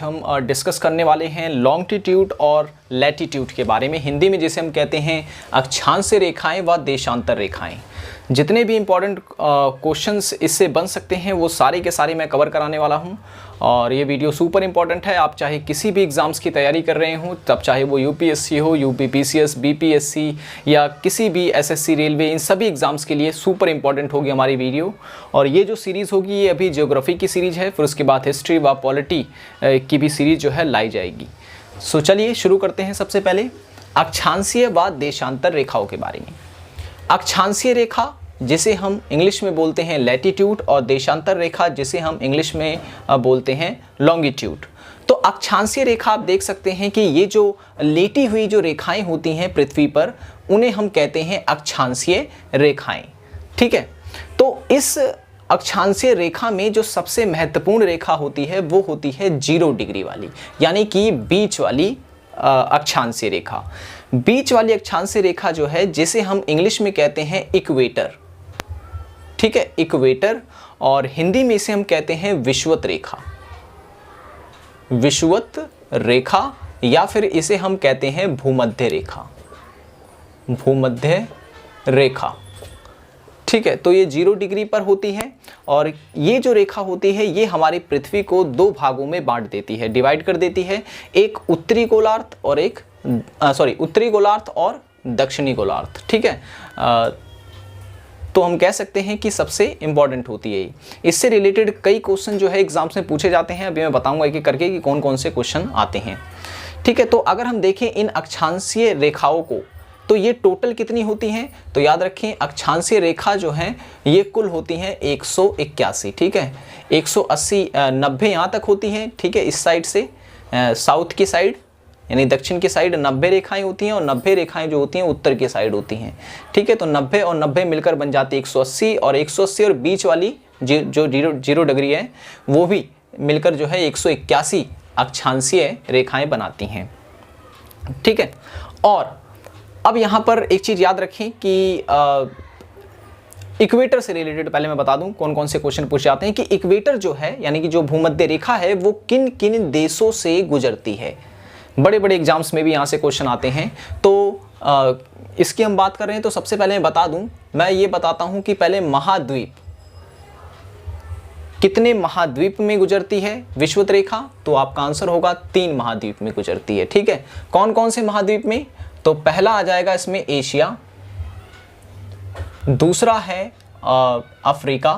हम डिस्कस करने वाले हैं लॉन्गिट्यूड और लैटिट्यूड के बारे में, हिंदी में जिसे हम कहते हैं अक्षांशीय रेखाएं व देशांतर रेखाएं। जितने भी इम्पॉर्टेंट क्वेश्चंस इससे बन सकते हैं वो सारे के सारे मैं कवर कराने वाला हूं। और ये वीडियो सुपर इम्पॉर्टेंट है। आप चाहे किसी भी एग्ज़ाम्स की तैयारी कर रहे हो, तब चाहे वो यूपीएससी हो, यूपीपीसीएस, बीपीएससी या किसी भी एसएससी, रेलवे, इन सभी एग्ज़ाम्स के लिए सुपर इम्पॉर्टेंट होगी हमारी वीडियो। और ये जो सीरीज़ होगी ये अभी ज्योग्राफी की सीरीज़ है, फिर उसके बाद हिस्ट्री व पॉलिटी की भी सीरीज़ जो है लाई जाएगी। सो चलिए शुरू करते हैं। सबसे पहले अक्षांशीय व देशांतर रेखाओं के बारे में। अक्षांशीय रेखा जिसे हम इंग्लिश में बोलते हैं लैटिट्यूड और देशांतर रेखा जिसे हम इंग्लिश में बोलते हैं लॉन्गिट्यूड। तो अक्षांशीय रेखा आप देख सकते हैं कि ये जो लेटी हुई जो रेखाएं होती हैं पृथ्वी पर, उन्हें हम कहते हैं अक्षांशीय रेखाएं। ठीक है, तो इस अक्षांशीय रेखा में जो सबसे महत्वपूर्ण रेखा होती है वो होती है 0 डिग्री वाली, यानी कि बीच वाली अक्षांशीय रेखा। बीच वाली अक्षांशीय रेखा जो है जिसे हम इंग्लिश में कहते हैं इक्वेटर। ठीक है, इक्वेटर, और हिंदी में इसे हम कहते हैं विषुवत रेखा। विषुवत रेखा या फिर इसे हम कहते हैं भूमध्य रेखा। भूमध्य रेखा, ठीक है। तो ये 0 डिग्री पर होती है और ये जो रेखा होती है ये हमारी पृथ्वी को 2 भागों में बांट देती है, डिवाइड कर देती है। एक उत्तरी गोलार्ध और एक उत्तरी गोलार्ध और दक्षिणी गोलार्ध। ठीक है, तो हम कह सकते हैं कि सबसे इंपॉर्टेंट होती है। इससे रिलेटेड कई क्वेश्चन जो है एग्जाम्स में पूछे जाते हैं। अभी मैं बताऊंगा एक एक करके कि कौन कौन से क्वेश्चन आते हैं। ठीक है, तो अगर हम देखें इन अक्षांशीय रेखाओं को तो ये टोटल कितनी होती हैं, तो याद रखें अक्षांशीय रेखा जो है ये कुल होती हैं 181। ठीक है, 180 90 यहाँ तक होती हैं। ठीक है, इस साइड से साउथ की साइड यानी दक्षिण की साइड 90 रेखाएं होती हैं और 90 रेखाएं जो होती हैं उत्तर की साइड होती हैं। ठीक है, तो 90 और 90 मिलकर बन जाती है 180 और 180 और बीच वाली जो 0 डिग्री है वो भी मिलकर जो है 181 अक्षांशीय रेखाएं बनाती हैं। ठीक है, और अब यहाँ पर एक चीज़ याद रखें कि इक्वेटर से रिलेटेड पहले मैं बता दूं कौन कौन से क्वेश्चन पूछे जाते हैं कि इक्वेटर जो है यानी कि जो भूमध्य रेखा है वो किन किन देशों से गुजरती है। बड़े बड़े एग्जाम्स में भी यहाँ से क्वेश्चन आते हैं। तो इसकी हम बात कर रहे हैं तो सबसे पहले मैं बता दूं, मैं ये बताता हूं कि पहले महाद्वीप, कितने महाद्वीप में गुजरती है विषुवत रेखा, तो आपका आंसर होगा 3 महाद्वीप में गुजरती है। ठीक है, कौन कौन से महाद्वीप में, तो पहला आ जाएगा इसमें एशिया, दूसरा है अफ्रीका,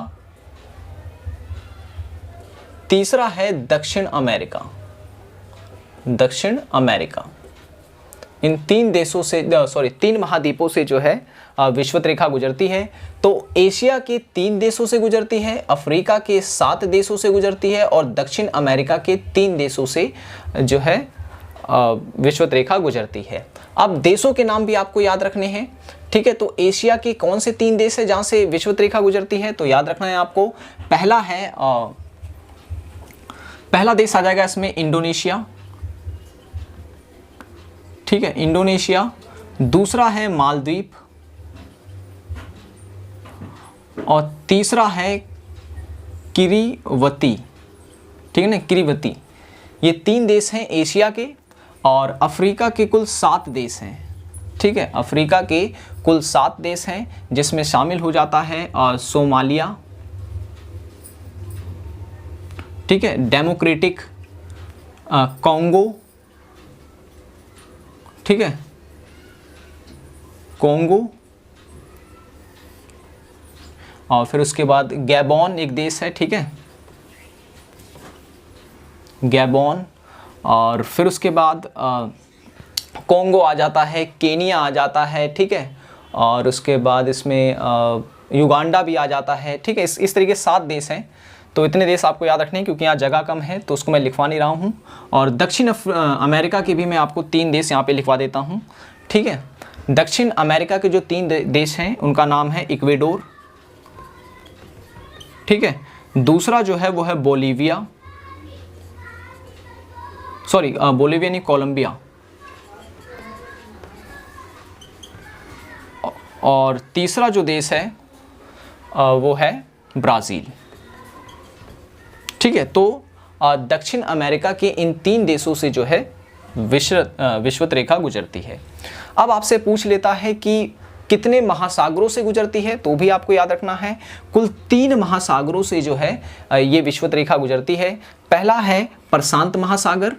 तीसरा है दक्षिण अमेरिका। दक्षिण अमेरिका, इन 3 देशों से 3 महाद्वीपों से जो है विषुवत रेखा गुजरती है। तो एशिया के 3 देशों से गुजरती है, अफ्रीका के 7 देशों से गुजरती है और दक्षिण अमेरिका के 3 देशों से जो है विषुवत रेखा गुजरती है। अब देशों के नाम भी आपको याद रखने हैं। ठीक है, तो एशिया के कौन से 3 देश है जहां से विषुवत रेखा गुजरती है, तो याद रखना है आपको। पहला देश आ जाएगा इसमें इंडोनेशिया। ठीक है, इंडोनेशिया, दूसरा है मालदीव और तीसरा है किरीवती। ठीक है ना, किरीवती। ये 3 देश हैं एशिया के और अफ्रीका के कुल 7 देश हैं। ठीक है, अफ्रीका के कुल 7 देश हैं जिसमें शामिल हो जाता है सोमालिया, ठीक है, डेमोक्रेटिक कॉन्गो, ठीक है, कॉन्गो, और फिर उसके बाद गैबॉन एक देश है। ठीक है, गैबॉन, और फिर उसके बाद कॉन्गो आ जाता है, केनिया आ जाता है। ठीक है, और उसके बाद इसमें युगांडा भी आ जाता है। ठीक है, इस तरीके 7 देश हैं। तो इतने देश आपको याद रखने हैं क्योंकि यहाँ जगह कम है तो उसको मैं लिखवा नहीं रहा हूँ। और दक्षिण अमेरिका के भी मैं आपको 3 देश यहाँ पे लिखवा देता हूँ। ठीक है, दक्षिण अमेरिका के जो 3 देश हैं उनका नाम है इक्वेडोर। ठीक है, दूसरा जो है वो है बोलीविया, बोलीविया नहीं, कोलंबिया, और तीसरा जो देश है वो है ब्राज़ील। ठीक है, तो दक्षिण अमेरिका के इन 3 देशों से जो है विषुवत रेखा गुजरती है। अब आपसे पूछ लेता है कि कितने महासागरों से गुजरती है, तो भी आपको याद रखना है कुल 3 महासागरों से जो है ये विषुवत रेखा गुजरती है। पहला है प्रशांत महासागर,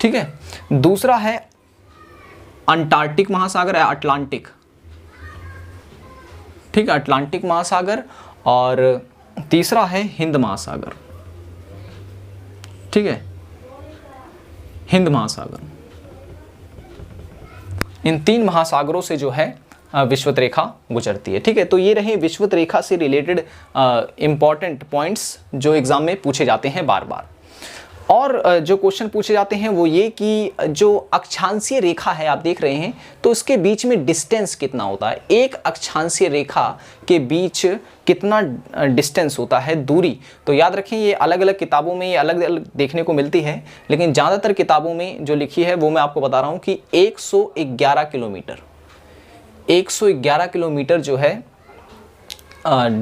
ठीक है, दूसरा है अंटार्कटिक महासागर है, अटलांटिक, ठीक है, अटलांटिक महासागर, और तीसरा है हिंद महासागर, ठीक है, हिंद महासागर। इन 3 महासागरों से जो है विषुवत रेखा गुजरती है, ठीक है। तो ये रहे विषुवत रेखा से रिलेटेड इंपॉर्टेंट पॉइंट्स जो एग्जाम में पूछे जाते हैं बार बार। और जो क्वेश्चन पूछे जाते हैं वो ये कि जो अक्षांशीय रेखा है आप देख रहे हैं, तो उसके बीच में डिस्टेंस कितना होता है, एक अक्षांशीय रेखा के बीच कितना डिस्टेंस होता है, दूरी। तो याद रखें ये अलग अलग किताबों में ये अलग अलग देखने को मिलती है, लेकिन ज़्यादातर किताबों में जो लिखी है वो मैं आपको बता रहा हूँ कि 111 किलोमीटर, 111 किलोमीटर जो है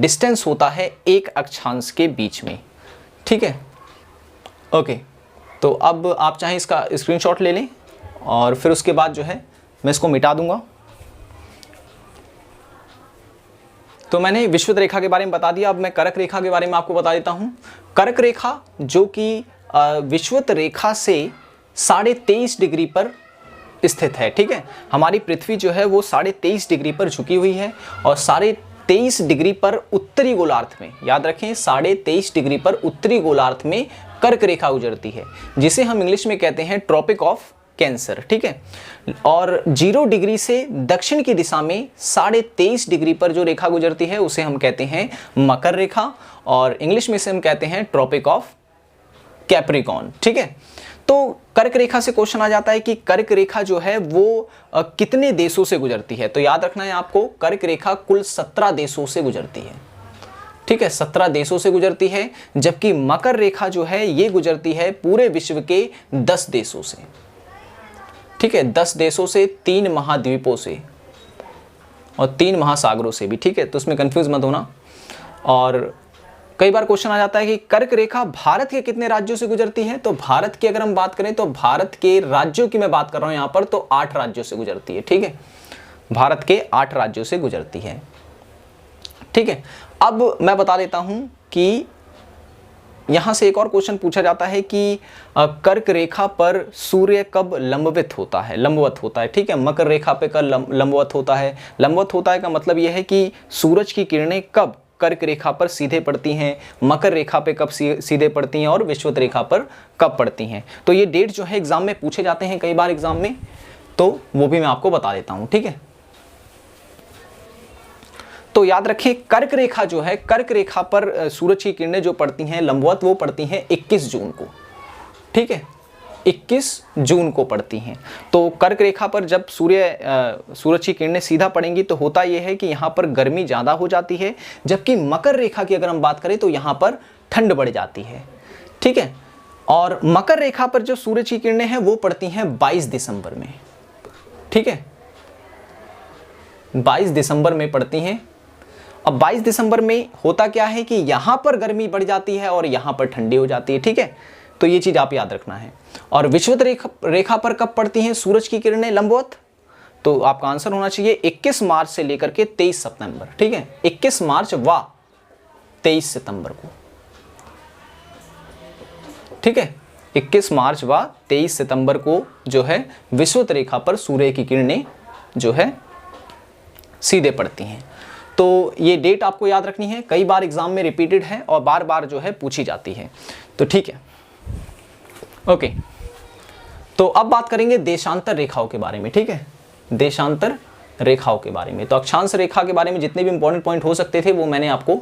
डिस्टेंस होता है एक अक्षांश के बीच में, ठीक है। ओके, तो अब आप चाहें इसका स्क्रीनशॉट ले लें और फिर उसके बाद जो है मैं इसको मिटा दूंगा। तो मैंने विषुवत रेखा के बारे में बता दिया, अब मैं कर्क रेखा के बारे में आपको बता देता हूं। कर्क रेखा जो कि विषुवत रेखा से 23.5 डिग्री पर स्थित है, ठीक है। हमारी पृथ्वी जो है वो 23.5 डिग्री पर झुकी हुई है और 23.5 डिग्री पर उत्तरी गोलार्ध में, याद रखें 23.5 डिग्री पर उत्तरी गोलार्ध में कर्क रेखा गुजरती है, जिसे हम इंग्लिश में कहते हैं ट्रॉपिक ऑफ कैंसर, ठीक है। और 0 डिग्री से दक्षिण की दिशा में 23.5 डिग्री पर जो रेखा गुजरती है उसे हम कहते हैं मकर रेखा, और इंग्लिश में से हम कहते हैं ट्रॉपिक ऑफ कैप्रिकॉर्न, ठीक है। तो कर्क रेखा से क्वेश्चन आ जाता है कि कर्क रेखा जो है वो कितने देशों से गुजरती है। तो याद रखना है आपको, कर्क रेखा कुल 17 देशों से गुजरती है, ठीक है, 17 देशों से गुजरती है, जबकि मकर रेखा जो है ये गुजरती है पूरे विश्व के 10 देशों से, ठीक है, 10 देशों से, 3 महाद्वीपों से और 3 महासागरों से भी, ठीक है। तो इसमें कंफ्यूज मत होना। और कई बार क्वेश्चन आ जाता है कि कर्क रेखा भारत के कितने राज्यों से गुजरती है। तो भारत की अगर हम बात करें तो भारत के राज्यों की मैं बात कर रहा हूं यहां पर, तो 8 राज्यों से गुजरती है, ठीक है, भारत के 8 राज्यों से गुजरती है, ठीक है। अब मैं बता देता हूं कि यहां से एक और क्वेश्चन पूछा जाता है कि कर्क रेखा पर सूर्य कब लंबवत होता है, ठीक है। मकर रेखा पे कब लंबवत होता है, लंबवत होता है का मतलब यह है कि सूरज की किरणें कब कर्क रेखा पर सीधे पड़ती हैं, मकर रेखा पे कब सीधे पड़ती हैं और विषुवत रेखा पर कब पड़ती हैं। तो ये डेट जो है एग्जाम में पूछे जाते हैं कई बार एग्जाम में, तो वो भी मैं आपको बता देता हूं, ठीक है। तो याद रखिए कर्क रेखा जो है, कर्क रेखा पर सूरज की किरणें जो पड़ती हैं लंबवत, वो पड़ती हैं 21 जून को, ठीक है, 21 जून को पड़ती हैं। तो कर्क रेखा पर जब सूरज की किरणें सीधा पड़ेंगी तो होता यह है कि यहाँ पर गर्मी ज़्यादा हो जाती है, जबकि मकर रेखा की अगर हम बात करें तो यहाँ पर ठंड बढ़ जाती है, ठीक है। और मकर रेखा पर जो सूरज की किरणें हैं वो पड़ती हैं 22 दिसंबर में, ठीक है, 22 दिसंबर में पड़ती हैं। अब 22 दिसंबर में होता क्या है कि यहाँ पर गर्मी बढ़ जाती है और यहाँ पर ठंडी हो जाती है, ठीक है। तो ये चीज़ आप याद रखना है। और विषुवत रेखा पर कब पड़ती हैं सूरज की किरणें लंबवत, तो आपका आंसर होना चाहिए 21 मार्च से लेकर के 23 सितंबर, ठीक है, 21 मार्च व 23 सितंबर को, ठीक है, 21 मार्च व 23 सितंबर को जो है विषुवत रेखा पर सूर्य की किरणें जो है सीधे पड़ती हैं। तो ये डेट आपको याद रखनी है, कई बार एग्जाम में रिपीटेड है और बार बार जो है पूछी जाती है, तो ठीक है। ओके, तो अब बात करेंगे देशांतर रेखाओं के बारे में, ठीक है, देशांतर रेखाओं के बारे में। तो अक्षांश रेखा के बारे में जितने भी इंपॉर्टेंट पॉइंट हो सकते थे वो मैंने आपको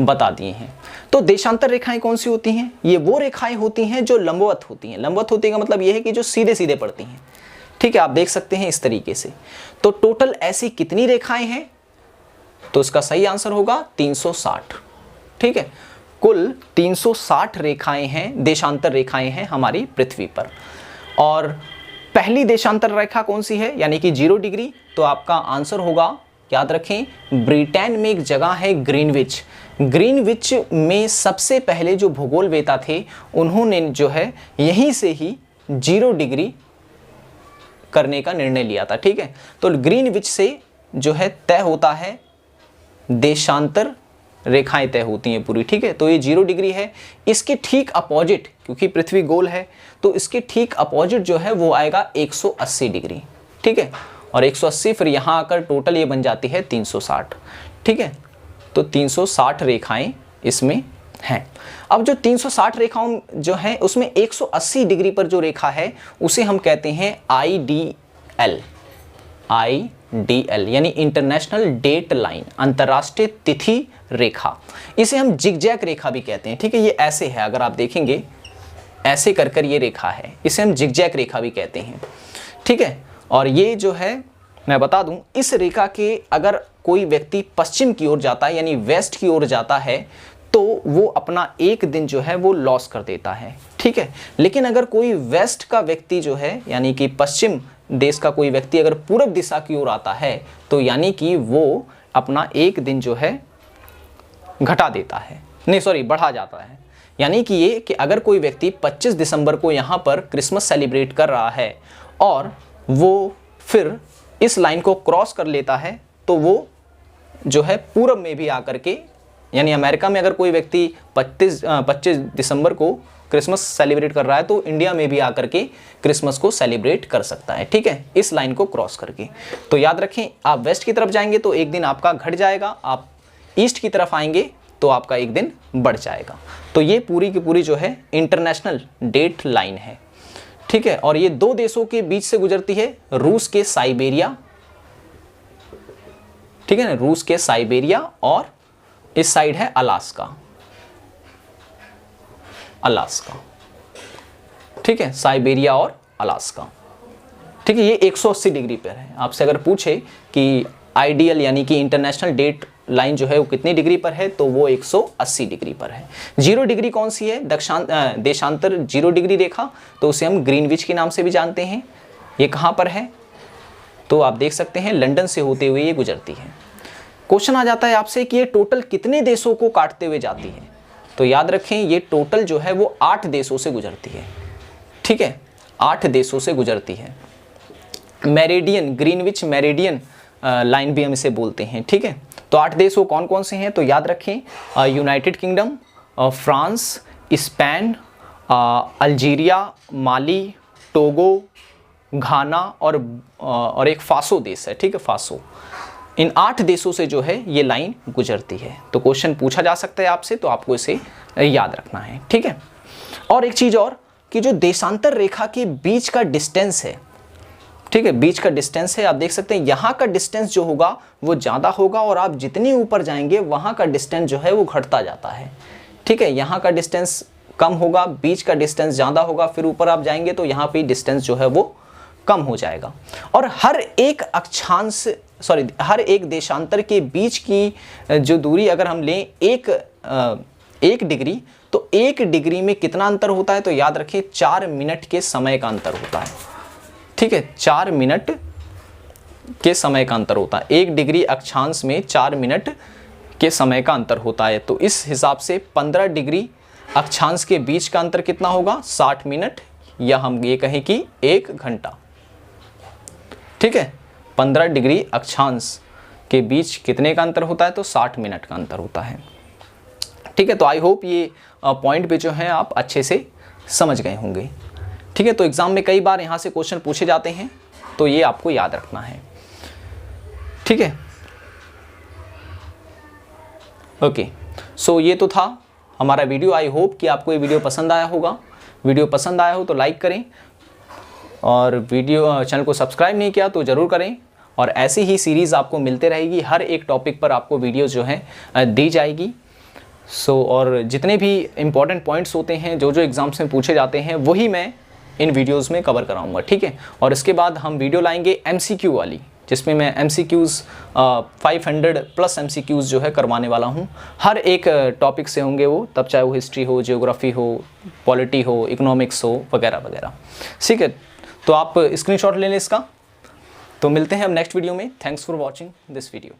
बता दिए हैं। तो देशांतर रेखाएं कौन सी होती हैं, ये वो रेखाएं होती हैं जो लंबवत होती हैं। लंबवत होती का मतलब ये है कि जो सीधे सीधे पड़ती हैं, ठीक है, आप देख सकते हैं इस तरीके से। तो टोटल ऐसी कितनी रेखाएं हैं, तो इसका सही आंसर होगा 360, ठीक है, कुल 360 रेखाएं हैं, देशांतर रेखाएं हैं हमारी पृथ्वी पर। और पहली देशांतर रेखा कौन सी है, यानी कि 0 डिग्री, तो आपका आंसर होगा याद रखें, ब्रिटेन में एक जगह है ग्रीनविच। ग्रीनविच में सबसे पहले जो भूगोलवेता थे उन्होंने जो है यहीं से ही 0 डिग्री करने का निर्णय लिया था। ठीक है, तो ग्रीनविच से जो है तय होता है, देशांतर रेखाएं तय होती हैं पूरी। ठीक है, तो ये 0 डिग्री है। इसके ठीक अपोजिट, क्योंकि पृथ्वी गोल है तो इसके ठीक अपोजिट जो है वो आएगा 180 डिग्री। ठीक है, और 180 फिर यहाँ आकर टोटल ये बन जाती है 360। ठीक है, तो 360 रेखाएं इसमें हैं। अब जो 360 रेखाओं जो हैं उसमें 180 डिग्री पर जो रेखा है उसे हम कहते हैं IDL। IDL यानी इंटरनेशनल डेट लाइन, अंतर्राष्ट्रीय तिथि रेखा। इसे हम जिगजैग रेखा भी कहते हैं। ठीक है, ये ऐसे है, अगर आप देखेंगे ऐसे कर कर ये रेखा है, इसे हम जिगजैग रेखा भी कहते हैं। ठीक है, और ये जो है मैं बता दूं, इस रेखा के अगर कोई व्यक्ति पश्चिम की ओर जाता है यानी वेस्ट की ओर जाता है तो वो अपना एक दिन जो है वो लॉस कर देता है। ठीक है, लेकिन अगर कोई वेस्ट का व्यक्ति जो है यानी कि पश्चिम देश का कोई व्यक्ति अगर पूर्व दिशा की ओर आता है तो यानी कि वो अपना एक दिन जो है घटा देता है, नहीं सॉरी बढ़ा जाता है। यानी कि ये कि अगर कोई व्यक्ति 25 दिसंबर को यहाँ पर क्रिसमस सेलिब्रेट कर रहा है और वो फिर इस लाइन को क्रॉस कर लेता है तो वो जो है पूर्व में भी आकर के, यानी अमेरिका में अगर कोई व्यक्ति 25 दिसंबर को क्रिसमस सेलिब्रेट कर रहा है तो इंडिया में भी आकर के क्रिसमस को सेलिब्रेट कर सकता है। ठीक है, इस लाइन को क्रॉस करके। तो याद रखें, आप वेस्ट की तरफ जाएंगे तो एक दिन आपका घट जाएगा, आप ईस्ट की तरफ आएंगे तो आपका एक दिन बढ़ जाएगा। तो ये पूरी की पूरी जो है इंटरनेशनल डेट लाइन है। ठीक है, और ये 2 देशों के बीच से गुजरती है, रूस के साइबेरिया। ठीक है ना, रूस के साइबेरिया, और इस साइड है अलास्का। अलास्का, ठीक है, साइबेरिया और अलास्का। ठीक है, ये 180 डिग्री पर है। आपसे अगर पूछे कि आइडियल यानी कि इंटरनेशनल डेट लाइन जो है वो कितनी डिग्री पर है तो वो 180 डिग्री पर है। 0 डिग्री कौन सी है? देशांतर 0 डिग्री रेखा, तो उसे हम ग्रीनविच के नाम से भी जानते हैं। ये कहाँ पर है? तो आप देख सकते हैं लंदन से होते हुए ये गुजरती है। क्वेश्चन आ जाता है आपसे कि ये टोटल कितने देशों को काटते हुए जाती है? तो याद रखें ये टोटल जो है वो 8 देशों से गुजरती है। ठीक है, 8 देशों से गुजरती है। मेरिडियन, ग्रीनविच मेरिडियन लाइन भी हम इसे बोलते हैं। ठीक है, तो 8 देश वो कौन कौन से हैं? तो याद रखें United Kingdom, France, Spain, Algeria, Mali, Togo, Ghana और एक फासो देश है। ठीक है, फासो। इन 8 देशों से जो है ये लाइन गुजरती है। तो क्वेश्चन पूछा जा सकता है आपसे, तो आपको इसे याद रखना है। ठीक है, और एक चीज़ और कि जो देशांतर रेखा के बीच का डिस्टेंस है, ठीक है, बीच का डिस्टेंस है, आप देख सकते हैं यहाँ का डिस्टेंस जो होगा वो ज़्यादा होगा और आप जितनी ऊपर जाएंगे वहाँ का डिस्टेंस जो है वो घटता जाता है। ठीक है, यहाँ का डिस्टेंस कम होगा, बीच का डिस्टेंस ज़्यादा होगा, फिर ऊपर आप जाएंगे तो यहाँ पे डिस्टेंस जो है वो कम हो जाएगा। और हर एक देशांतर के बीच की जो दूरी अगर हम लें एक डिग्री, तो 1 डिग्री में कितना अंतर होता है? तो याद रखें 4 मिनट के समय का अंतर होता है। ठीक है, 4 मिनट के समय का अंतर होता है। 1 डिग्री अक्षांश में 4 मिनट के समय का अंतर होता है। तो इस हिसाब से 15 डिग्री अक्षांश के बीच का अंतर कितना होगा? 60 मिनट, या हम ये कहें कि 1 घंटा। ठीक है, 15 डिग्री अक्षांश के बीच कितने का अंतर होता है? तो 60 मिनट का अंतर होता है। ठीक है, तो आई होप ये पॉइंट पे जो है आप अच्छे से समझ गए होंगे। ठीक है, तो एग्जाम में कई बार यहाँ से क्वेश्चन पूछे जाते हैं, तो ये आपको याद रखना है। ठीक है, ओके, सो ये तो था हमारा वीडियो। आई होप कि आपको ये वीडियो पसंद आया होगा। वीडियो पसंद आया हो तो लाइक करें, और चैनल को सब्सक्राइब नहीं किया तो ज़रूर करें। और ऐसी ही सीरीज़ आपको मिलते रहेगी, हर एक टॉपिक पर आपको वीडियोज़ जो हैं दी जाएगी। और जितने भी इम्पॉर्टेंट पॉइंट्स होते हैं जो एग्ज़ाम्स में पूछे जाते हैं वही मैं इन वीडियोस में कवर कराऊंगा। ठीक है, और इसके बाद हम वीडियो लाएंगे MCQ वाली, जिसमें मैं MCQs 500+ MCQs जो है करवाने वाला हूं। हर एक टॉपिक से होंगे वो, तब चाहे वो हिस्ट्री हो, जियोग्राफी हो, पॉलिटी हो, इकोनॉमिक्स हो, वगैरह वगैरह। ठीक है, तो आप स्क्रीनशॉट ले लें इसका। तो मिलते हैं अब नेक्स्ट वीडियो में। Thanks for watching this video.